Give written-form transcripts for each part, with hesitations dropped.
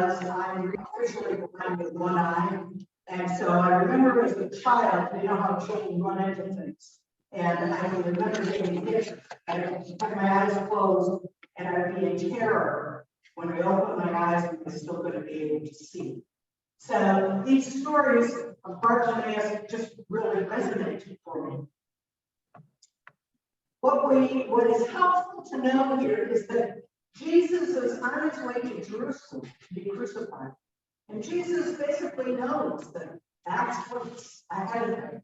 I'm officially blind with one eye. And so I remember as a child, you know how children run into things. And I can remember being hit, and I would have my eyes closed, and I would be in terror when I opened my eyes and I was still going to be able to see. So these stories of Bartimaeus just really resonated for me. What is helpful to know here is that Jesus is on his way to Jerusalem to be crucified. And Jesus basically knows that that's what's ahead of him.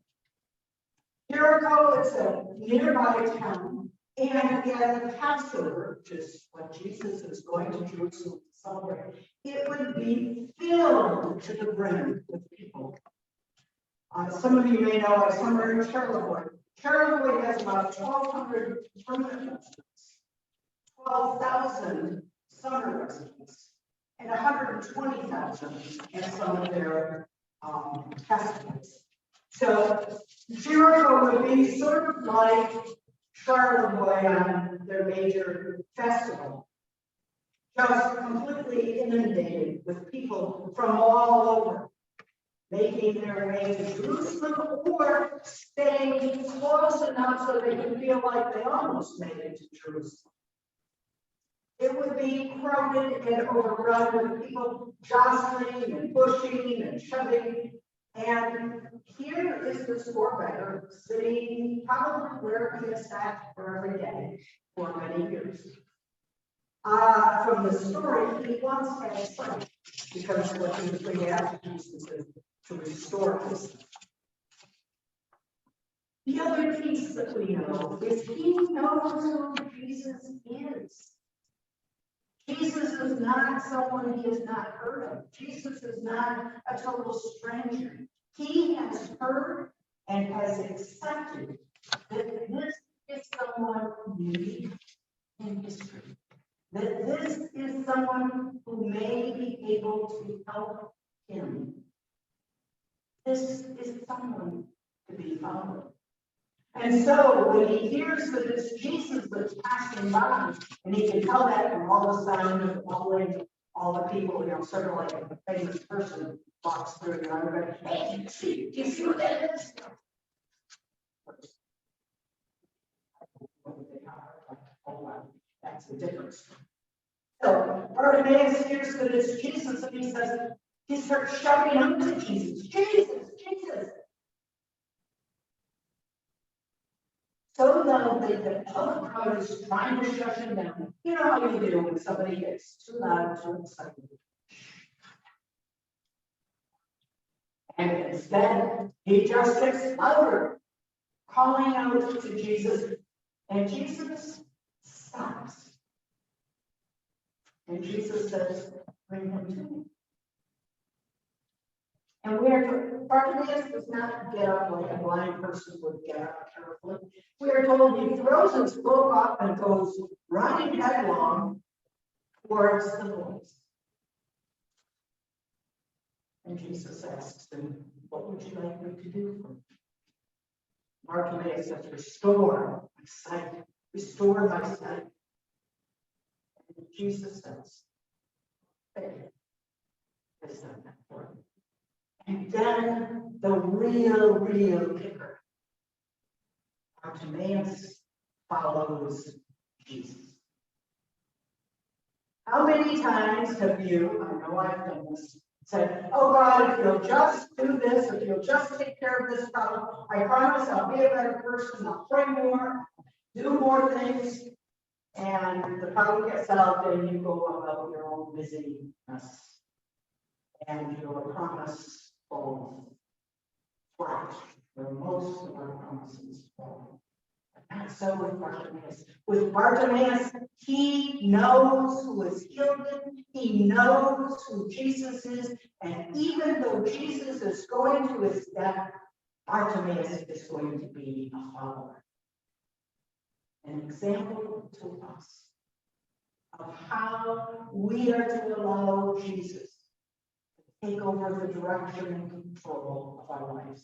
Jericho is a nearby town, and at the Passover, which is what Jesus is going to Jerusalem to celebrate, it would be filled to the brim with people. Some of you may know a summer in Charlevoix. Charlevoix has about 1,200 permanent residents, 12,000 summer residents, and 120,000 in some of their festivals. So Jericho would be sort of like Charlevoix on their major festival, just completely inundated with people from all over, making their way to Jerusalem or staying close enough so they could feel like they almost made it to Jerusalem. It would be crowded and overrun with people jostling and pushing and shoving. And here is this four-beggar sitting probably where he has sat for every day for many years. From the story, he once had sight because what he was going to ask Jesus is to restore his sight. The other piece that we know is he knows who Jesus is. Jesus is not someone he has not heard of. Jesus is not a total stranger. He has heard and has accepted that this is someone unique in history. That this is someone who may be able to help him. This is someone to be followed. And so when he hears that it's Jesus that's passing by, and he can tell that from all the sound of all the people, sort of like a famous person walks through and everybody, hey, do you see what that is? Oh, wow, that's the difference. So Bartimaeus hears that it's Jesus, and he starts shouting out to Jesus, Jesus, Jesus. So loud that all the crowd is trying to shut him down. You know how you do when somebody gets too loud, too excited. And instead, he just gets louder, calling out to Jesus, and Jesus stops. And Jesus says, bring him to me. And Bartimaeus does not get up like a blind person would get up carefully. We are told he throws his cloak off and goes running headlong towards the voice. And Jesus asks him, what would you like me to do for you? Bartimaeus says, restore my sight. Restore my sight. And Jesus says, faith has done that for me. And then the real kicker. Bartimaeus follows Jesus. How many times have you, I know I've done this, said, oh God, if you'll just do this, if you'll just take care of this problem, I promise I'll be a better person, I'll pray more, do more things, and the problem gets out and you go about your own busyness. And your promise falls flat, where most of our promises fall. But not so with Bartimaeus. With Bartimaeus, he knows who has healed him, he knows who Jesus is, and even though Jesus is going to his death, Bartimaeus is going to be a follower. An example to us of how we are to allow Jesus take over the direction and control of our lives.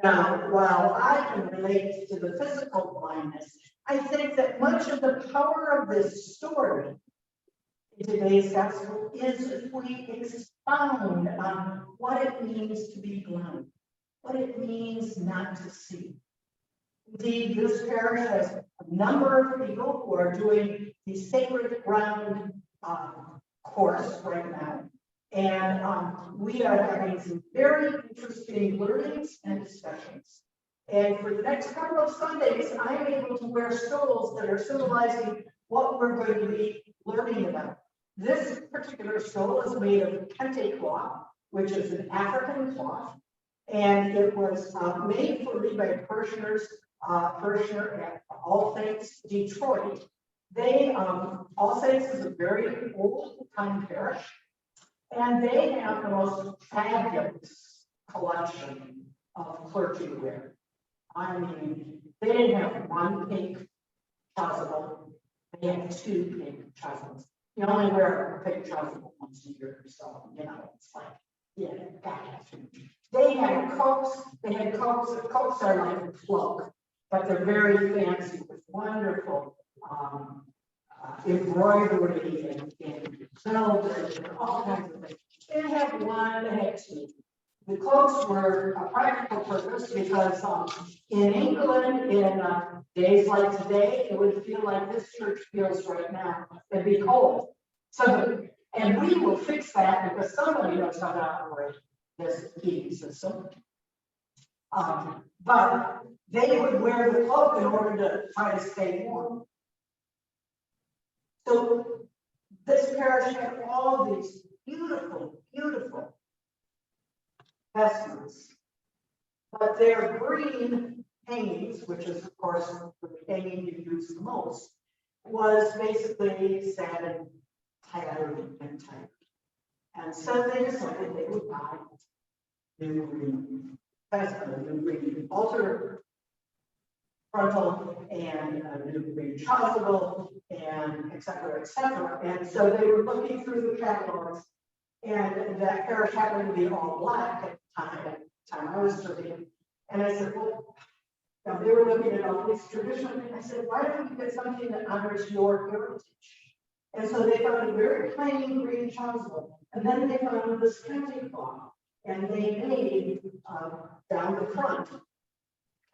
Now, while I can relate to the physical blindness, I think that much of the power of this story in today's gospel is if we expound on what it means to be blind, what it means not to see. Indeed, this parish has a number of people who are doing the Sacred Ground course right now. And we are having some very interesting learnings and discussions. And for the next couple of Sundays, I'm able to wear stoles that are symbolizing what we're going to be learning about. This particular stole is made of kente cloth, which is an African cloth. And it was made for me by parishioner at All Saints Detroit. All Saints is a very old time parish, and they have the most fabulous collection of clergy wear. I mean, they didn't have one pink chasuble, they had two pink chasubles. You only wear a pink chasuble once a year, so it's like, yeah, they had coats. Coats are like a cloak, but they're very fancy with wonderful embroidery and velvet and all kinds of things. They had one, they had two. The cloaks were a practical purpose because in England, in days like today, it would feel like this church feels right now. It'd be cold. So, and we will fix that because somebody knows how to operate this heating system. But they would wear the cloak in order to try to stay warm. So this parish had all these beautiful, beautiful vestments, but their green hangings, which is of course the hanging you use the most, was basically satin, tattered and tight. And so they decided they would buy new green vestment, new green altar frontal, and a new green chasuble, and et cetera, et cetera. And so they were looking through the catalogs, and that parish happened to be all black at the time I was serving. And I said, well, they were looking at all these traditions. And I said, why don't you get something that honors your heritage? And so they found a very plain green chasuble. And then they found this kente cloth. And they made down the front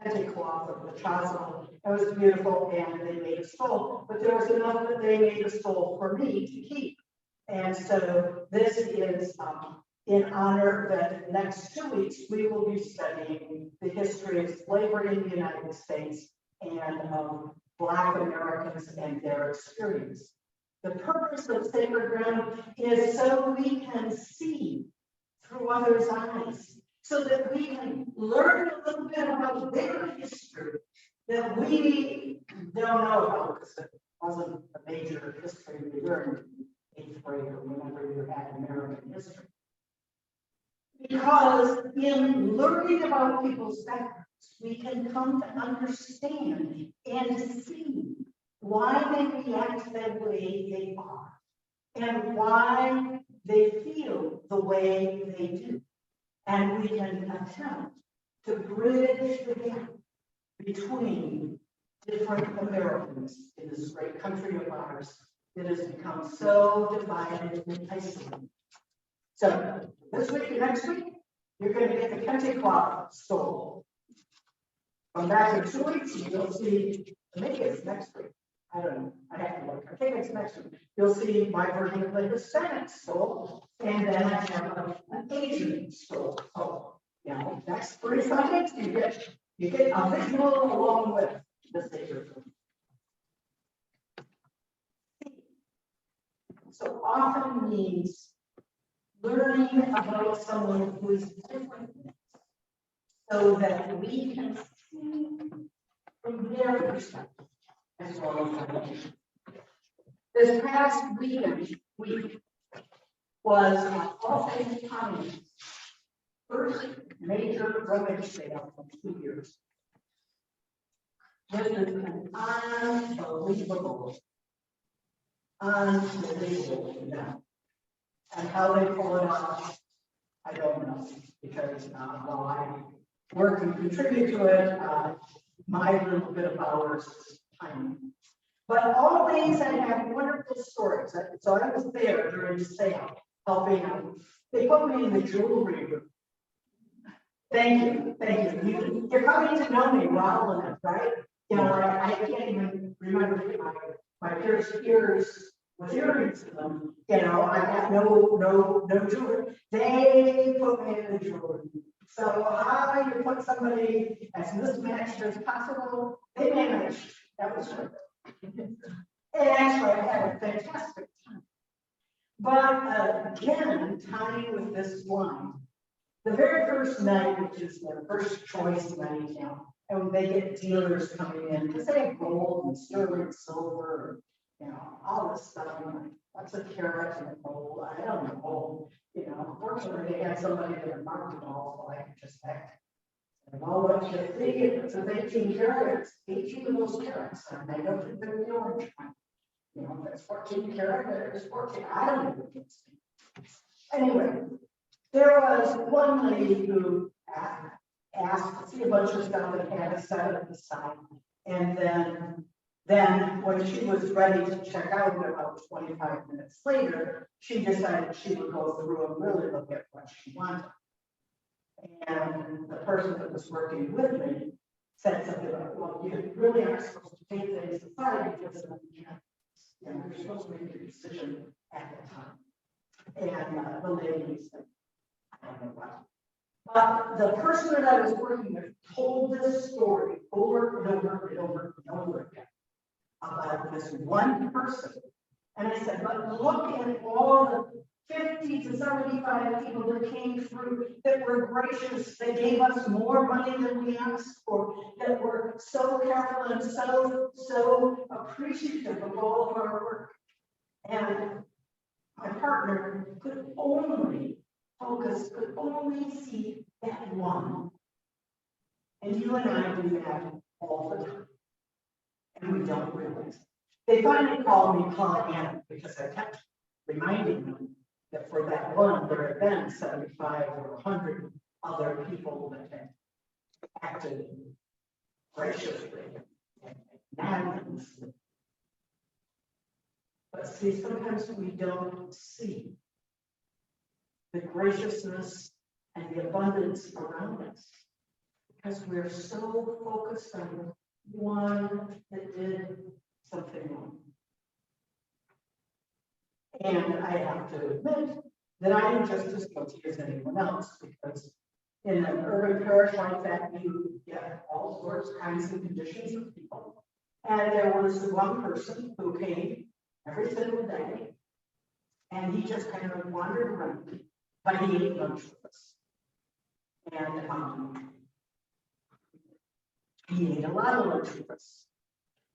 kente cloth of the chasuble. It was beautiful, and they made a stole. But there was enough that they made a stole for me to keep. And so this is in honor that next 2 weeks we will be studying the history of slavery in the United States and Black Americans and their experience. The purpose of Sacred Ground is so we can see through others' eyes, so that we can learn a little bit about their history that we don't know about because it wasn't a major history we learned in 8th grade or whenever you had American history. Because in learning about people's backgrounds, we can come to understand and see why they react the way they are and why they feel the way they do. And we can attempt to bridge the gap between different Americans in this great country of ours that has become so divided and isolated. So this week and next week, you're going to get the kente cloth stole. Come back in 2 weeks, and you'll see, maybe it's next week. I don't know. I have to look. I think it's next week. You'll see my version of the Hispanic stole, and then I have an Asian stole. So, next 3 Sundays, you get a visual along with the Sacred. So often means learning about someone who is different, so that we can see from their perspective as well as our own. This past week was All Saints Commons' first major rummage sale in 2 years. This is an unbelievable event. And how they pull it off, I don't know, because while I work and contribute to it, my little bit of hours is tiny. But always I have wonderful stories. So I was there during the sale, helping out. They put me in the jewelry room. Thank you, thank you. You're coming to know me well enough, right? You know, I can't even remember my first ears with earrings in them. You know, I got no jewelry. They put me in the jewelry. So how you put somebody as mismatched as possible, they managed. That was good. And actually, I had a fantastic time. But again, tying with this line, the very first night, which is their first choice night, you know, and they get dealers coming in because they have gold and sterling silver, you know, all this stuff. What's a carat and a gold? I don't know gold. You know, fortunately, they had somebody that marked it all, so I could just act. Well, what you think it's 18 carats, 18 of those carats are made up of the orange one. You know, that's 14 carat, there's 14. I don't know what it's. Anyway, there was one lady who asked to see a bunch of stuff and had a set at the side. And then when she was ready to check out about 25 minutes later, she decided she would go through and really look at what she wanted. And the person that was working with me said something like, well, you really aren't supposed to take things aside because you know, you're supposed to make your decision at the time. And the lady said, I don't know what. But the person that I was working with told this story over and over and over and over again about this one person. And I said, but look at all the 50 to 75 people that came through that were gracious. They gave us more money than we asked for, that were so careful and so appreciative of all of our work. And my partner could only focus, could only see that one. And you and I do that all the time. And we don't realize it. They finally called me Pollyanna because I kept reminding them that for that one, there had been 75 or 100 other people that had acted graciously and magnanimously. But see, sometimes we don't see the graciousness and the abundance around us because we're so focused on one that did something wrong. And I have to admit that I am just as guilty as anyone else because in an urban parish like that, you get all sorts, kinds of conditions of people. And there was one person who came every single day and he just kind of wandered around, but he ate lunch with us. And he ate a lot of lunch with us.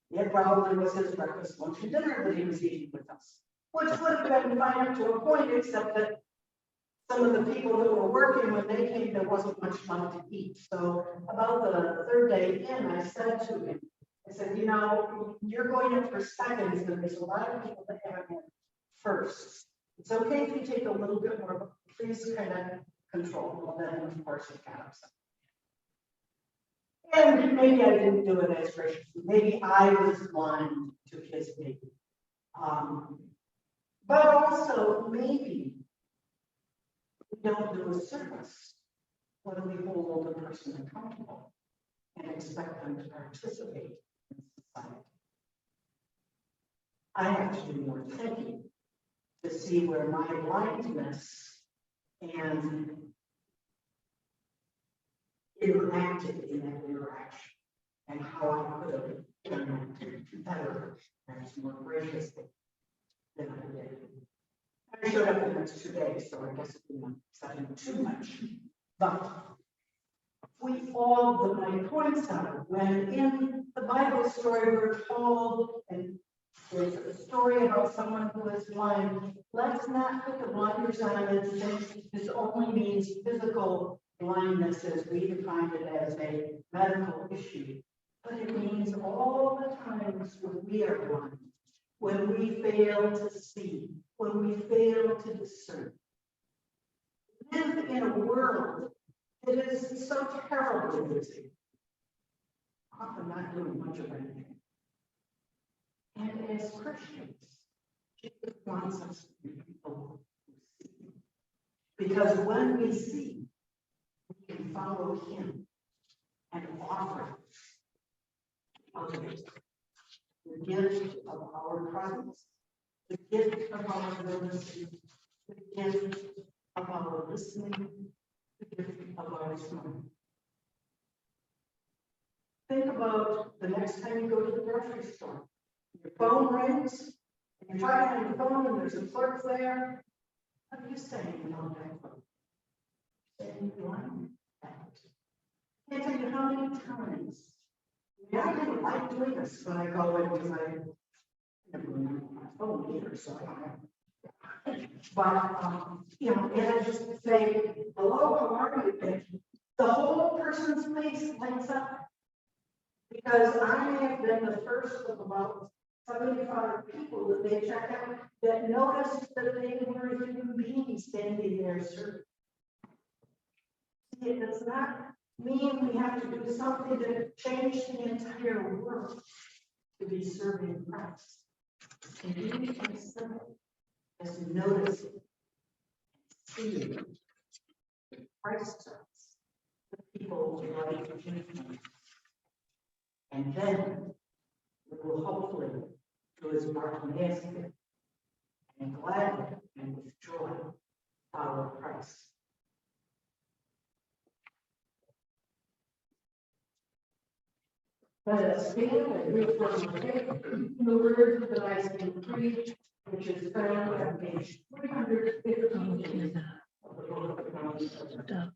It probably was his breakfast, lunch, and dinner that he was eating with us, which would have been fine up to a point, except that some of the people that were working, when they came, there wasn't much left to eat. So about the third day in, I said to him, I said, you know, you're going in for seconds, and there's a lot of people that haven't had first. It's okay if you take a little bit more, but please kind of control. Well, then, of course, it got upset. And maybe I didn't do it as graciously. Maybe I was blind to his behavior. But also, maybe we don't do a service when we hold a person accountable and expect them to participate in society. I have to do more thinking to see where my blindness and interacted in that interaction and how I could have done it better, perhaps more graciously than I did. I showed up the next 2 days, so I guess it didn't upset him too much. But we all, my points are, when in the Bible story we're told, and there's a story about someone who is blind, let's not put the blinders on and think this only means physical blindness as we define it as a medical issue. But it means all the times when we are blind, when we fail to see, when we fail to discern. We live in a world that is so terribly busy, often not doing much of anything. And as Christians, Jesus wants us to be people who see. Because when we see, we can follow him and offer others the gift of our presence, the gift of our ability, the gift of our listening, the gift of our smiling. Think about the next time you go to the grocery store. Your phone rings, and you're talking on the phone, and there's a clerk there. What are you saying on that phone? Saying you like that. I can't tell you how many times. I didn't like doing this when I go in because I never remember my phone either, so I don't have. But, you know, and I just say, hello, how are you? And the whole person's face lights up. Because I have been the first of about 75 people that they check out that noticed that they were a human being standing there serving. See, it does not mean we have to do something to change the entire world to be serving Christ. And you can simple as noticing, seeing Christ does, the people like him. And then we will hopefully do as Martin has did, and gladly and with joy follow Christ. Let us stand and read from the words of the Nicene Creed, which is found on page 315 of the book of Common Prayer.